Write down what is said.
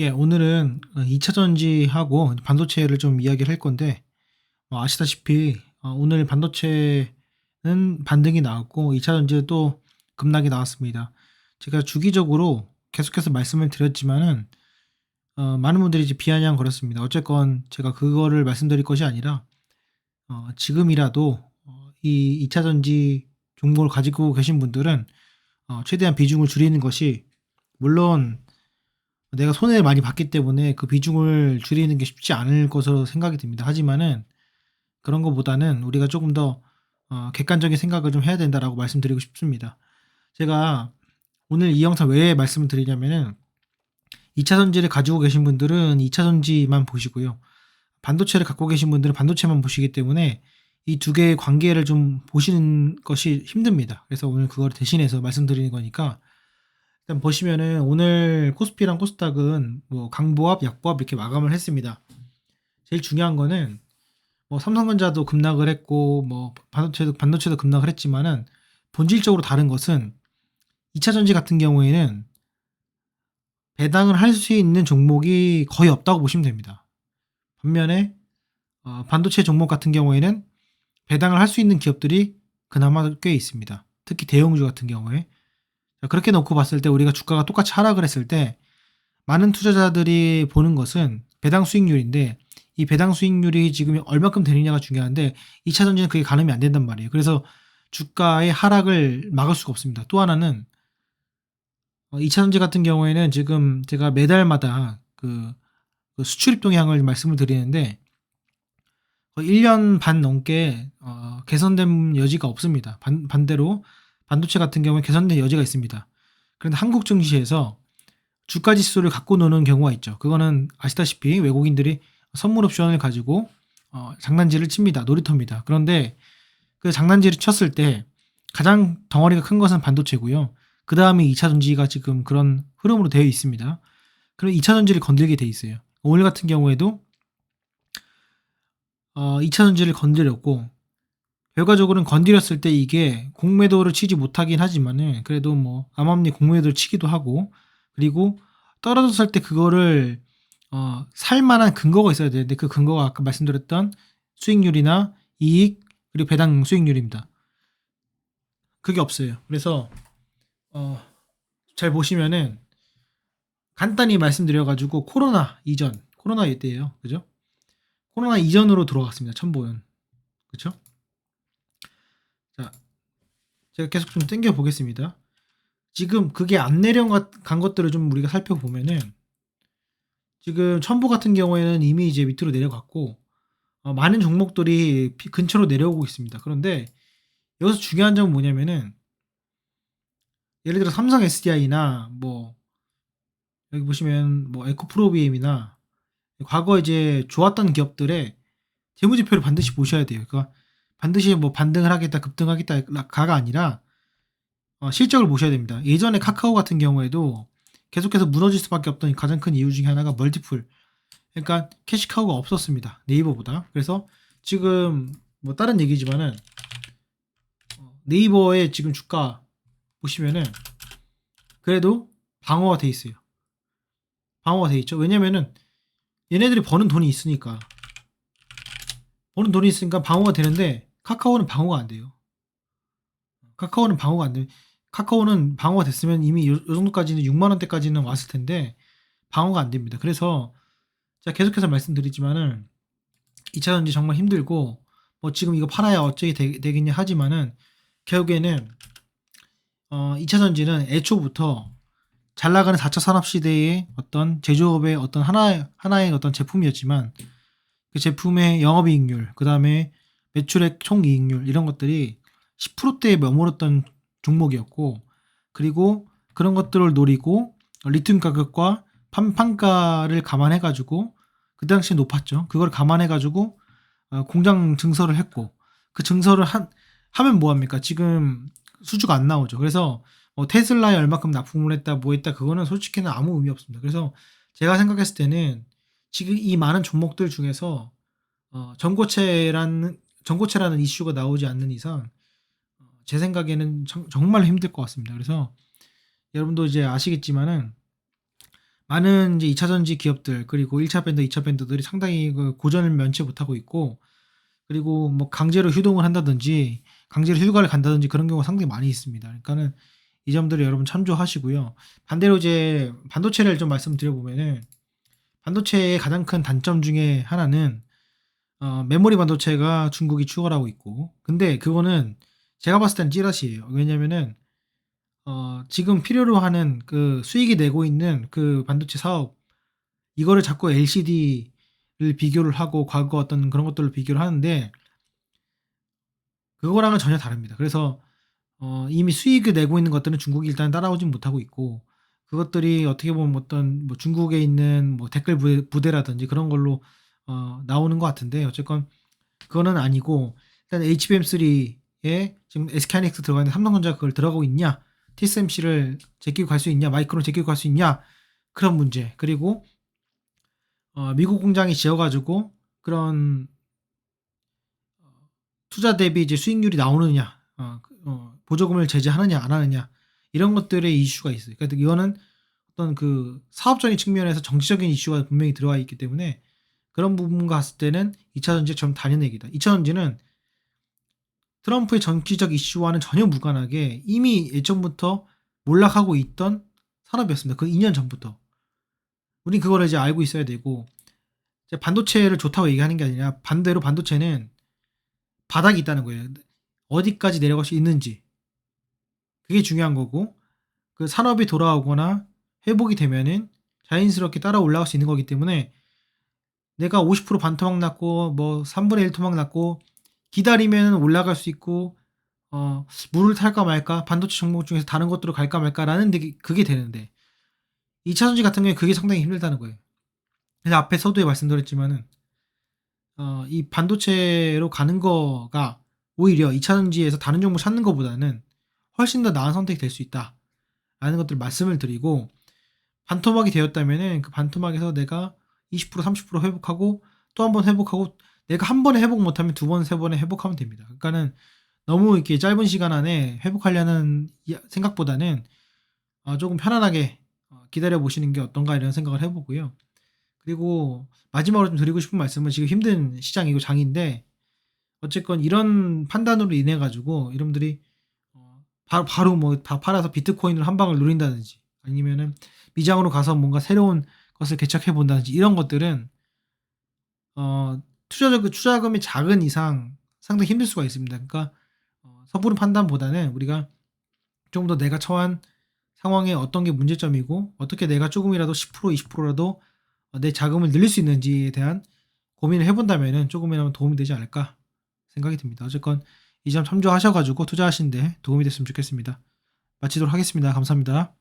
예, 오늘은 2차 전지하고 반도체를 좀 이야기를 할 건데, 아시다시피 오늘 반도체는 반등이 나왔고 2차 전지는 또 급락이 나왔습니다. 제가 주기적으로 계속해서 말씀을 드렸지만은 많은 분들이 이제 비아냥거렸습니다. 어쨌건 제가 그거를 말씀드릴 것이 아니라 지금이라도 이 2차 전지 종목을 가지고 계신 분들은 최대한 비중을 줄이는 것이, 물론 내가 손해를 많이 봤기 때문에 그 비중을 줄이는 게 쉽지 않을 것으로 생각이 듭니다. 하지만은 그런 것보다는 우리가 조금 더 객관적인 생각을 좀 해야 된다라고 말씀드리고 싶습니다. 제가 오늘 이 영상 왜 말씀을 드리냐면은 2차 전지를 가지고 계신 분들은 2차 전지만 보시고요. 반도체를 갖고 계신 분들은 반도체만 보시기 때문에 이 두 개의 관계를 좀 보시는 것이 힘듭니다. 그래서 오늘 그걸 대신해서 말씀드리는 거니까, 일단 보시면은 오늘 코스피랑 코스닥은 뭐 강보합, 약보합 이렇게 마감을 했습니다. 제일 중요한 거는 뭐 삼성전자도 급락을 했고 뭐 반도체도 급락을 했지만은, 본질적으로 다른 것은 2차 전지 같은 경우에는 배당을 할 수 있는 종목이 거의 없다고 보시면 됩니다. 반면에 반도체 종목 같은 경우에는 배당을 할 수 있는 기업들이 그나마 꽤 있습니다. 특히 대형주 같은 경우에. 그렇게 놓고 봤을 때 우리가 주가가 똑같이 하락을 했을 때 많은 투자자들이 보는 것은 배당 수익률인데, 이 배당 수익률이 지금 얼마큼 되느냐가 중요한데 2차 전지는 그게 가늠이 안 된단 말이에요. 그래서 주가의 하락을 막을 수가 없습니다. 또 하나는 2차 전지 같은 경우에는 지금 제가 매달마다 그 수출입 동향을 말씀을 드리는데, 거의 1년 반 넘게 개선된 여지가 없습니다. 반대로 반도체 같은 경우에 개선된 여지가 있습니다. 그런데 한국 증시에서 주가 지수를 갖고 노는 경우가 있죠. 그거는 아시다시피 외국인들이 선물 옵션을 가지고 장난질을 칩니다. 놀이터입니다. 그런데 그 장난질을 쳤을 때 가장 덩어리가 큰 것은 반도체고요. 그 다음에 2차 전지가 지금 그런 흐름으로 되어 있습니다. 그럼 2차 전지를 건들게 돼 있어요. 오늘 같은 경우에도 2차 전지를 건드렸고, 결과적으로는 건드렸을 때 이게 공매도를 치지 못하긴 하지만은 그래도 뭐 암암리 공매도를 치기도 하고, 그리고 떨어졌을 때 그거를 살 만한 근거가 있어야 되는데, 그 근거가 아까 말씀드렸던 수익률이나 이익, 그리고 배당 수익률입니다. 그게 없어요. 그래서 잘 보시면은 간단히 말씀드려가지고, 코로나 이때예요. 그죠? 코로나 이전으로 돌아갔습니다. 첨보는. 그쵸? 자, 제가 계속 좀 땡겨 보겠습니다. 지금 그게 안 내려간 것들을 좀 우리가 살펴보면은, 지금 첨보 같은 경우에는 이미 이제 밑으로 내려갔고 많은 종목들이 근처로 내려오고 있습니다. 그런데 여기서 중요한 점은 뭐냐면은, 예를 들어 삼성 SDI나 뭐 여기 보시면 뭐 에코프로비엠이나 과거 이제 좋았던 기업들의 재무제표를 반드시 보셔야 돼요. 그러니까 반드시 뭐 반등을 하겠다, 급등하겠다가 아니라 실적을 보셔야 됩니다. 예전에 카카오 같은 경우에도 계속해서 무너질 수밖에 없던 가장 큰 이유 중에 하나가 멀티플, 그러니까 캐시카우가 없었습니다. 네이버보다. 그래서 지금 뭐 다른 얘기지만은 네이버의 지금 주가 보시면은 그래도 방어가 돼 있어요. 방어가 돼 있죠. 왜냐면은 얘네들이 버는 돈이 있으니까 방어가 되는데, 카카오는 방어가 안 돼요. 카카오는 방어가 안 돼. 카카오는 방어가 됐으면 이미 요 정도까지는 6만 원대까지는 왔을 텐데 방어가 안 됩니다. 그래서 제가 계속해서 말씀드리지만은 2차 전지 정말 힘들고, 뭐 지금 이거 팔아야 어쩌게 되겠냐 하지만은 결국에는 2차 전지는 애초부터 잘 나가는 4차 산업 시대의 어떤 제조업의 어떤 하나의 어떤 제품이었지만, 그 제품의 영업이익률, 그 다음에 매출액 총이익률, 이런 것들이 10%대에 머물렀던 종목이었고, 그리고 그런 것들을 노리고 리튬 가격과 판가를 감안해가지고, 그 당시에 높았죠. 그걸 감안해가지고 공장 증설을 했고, 그 증설을 하면 뭐합니까? 지금 수주가 안 나오죠. 그래서 테슬라에 얼마큼 납품을 했다, 뭐 했다, 그거는 솔직히는 아무 의미 없습니다. 그래서 제가 생각했을 때는 지금 이 많은 종목들 중에서 전고체라는 이슈가 나오지 않는 이상 제 생각에는 정말 힘들 것 같습니다. 그래서 여러분도 이제 아시겠지만은 많은 이제 2차 전지 기업들 그리고 1차 밴더, 2차 밴더들이 상당히 그 고전을 면치 못하고 있고 그리고 뭐 강제로 휴동을 한다든지 강제로 휴가를 간다든지 그런 경우가 상당히 많이 있습니다. 그러니까는 이 점들을 여러분 참조하시고요. 반대로 이제 반도체를 좀 말씀드려 보면은 반도체의 가장 큰 단점 중에 하나는 메모리 반도체가 중국이 추월하고 있고 근데 그거는 제가 봤을 땐 찌라시예요. 왜냐면은 지금 필요로 하는 그 수익이 내고 있는 그 반도체 사업 이거를 자꾸 LCD를 비교를 하고 과거 어떤 그런 것들을 비교를 하는데 그거랑은 전혀 다릅니다. 그래서 이미 수익을 내고 있는 것들은 중국이 일단 따라오진 못하고 있고 그것들이 어떻게 보면 어떤 뭐 중국에 있는 뭐 댓글 부대라든지 그런 걸로 나오는 것 같은데 어쨌건 그거는 아니고 일단 HBM3에 지금 SK하이닉스 들어가 있는데 삼성전자가 그걸 들어가고 있냐 TSMC를 제끼고 갈 수 있냐 마이크론 제끼고 갈 수 있냐 그런 문제 그리고 미국 공장이 지어가지고 그런 투자 대비 이제 수익률이 나오느냐, 보조금을 제재하느냐 안 하느냐 이런 것들의 이슈가 있어요. 그러니까 이거는 어떤 그 사업적인 측면에서 정치적인 이슈가 분명히 들어와 있기 때문에 그런 부분과 봤을 때는 2차 전지처럼 다른 얘기다. 2차 전지는 트럼프의 정치적 이슈와는 전혀 무관하게 이미 예전부터 몰락하고 있던 산업이었습니다. 그 2년 전부터. 우린 그거를 이제 알고 있어야 되고 이제 반도체를 좋다고 얘기하는 게 아니라 반대로 반도체는 바닥이 있다는 거예요. 어디까지 내려갈 수 있는지. 그게 중요한 거고 그 산업이 돌아오거나 회복이 되면은 자연스럽게 따라 올라갈 수 있는 거기 때문에 내가 50% 반토막 났고 뭐 3분의 1 토막 났고 기다리면 올라갈 수 있고 물을 탈까 말까 반도체 종목 중에서 다른 것들로 갈까 말까라는 그게 되는데 2차 전지 같은 경우에 그게 상당히 힘들다는 거예요. 그래서 앞에 서두에 말씀드렸지만은 이 반도체로 가는 거가 오히려 2차 전지에서 다른 종목 찾는 것보다는 훨씬 더 나은 선택이 될 수 있다라는 것들 말씀을 드리고 반토막이 되었다면은 그 반토막에서 내가 20% 30% 회복하고 또 한 번 회복하고 내가 한 번에 회복 못하면 두 번, 세 번에 회복하면 됩니다. 그러니까는 너무 이렇게 짧은 시간 안에 회복하려는 생각보다는 조금 편안하게 기다려 보시는 게 어떤가 이런 생각을 해보고요. 그리고 마지막으로 좀 드리고 싶은 말씀은 지금 힘든 시장이고 장인데 어쨌건 이런 판단으로 인해 가지고 여러분들이 바로 뭐 다 팔아서 비트코인을 한 방을 누린다든지 아니면은 미장으로 가서 뭔가 새로운 것을 개척해 본다든지 이런 것들은 투자금이 작은 이상 상당히 힘들 수가 있습니다. 그러니까 섣부른 판단보다는 우리가 좀 더 내가 처한 상황에 어떤 게 문제점이고 어떻게 내가 조금이라도 10% 20%라도 내 자금을 늘릴 수 있는지에 대한 고민을 해본다면은 조금이나마 도움이 되지 않을까 생각이 듭니다. 어쨌건 이 점 참조하셔 가지고 투자하시는데 도움이 됐으면 좋겠습니다. 마치도록 하겠습니다. 감사합니다.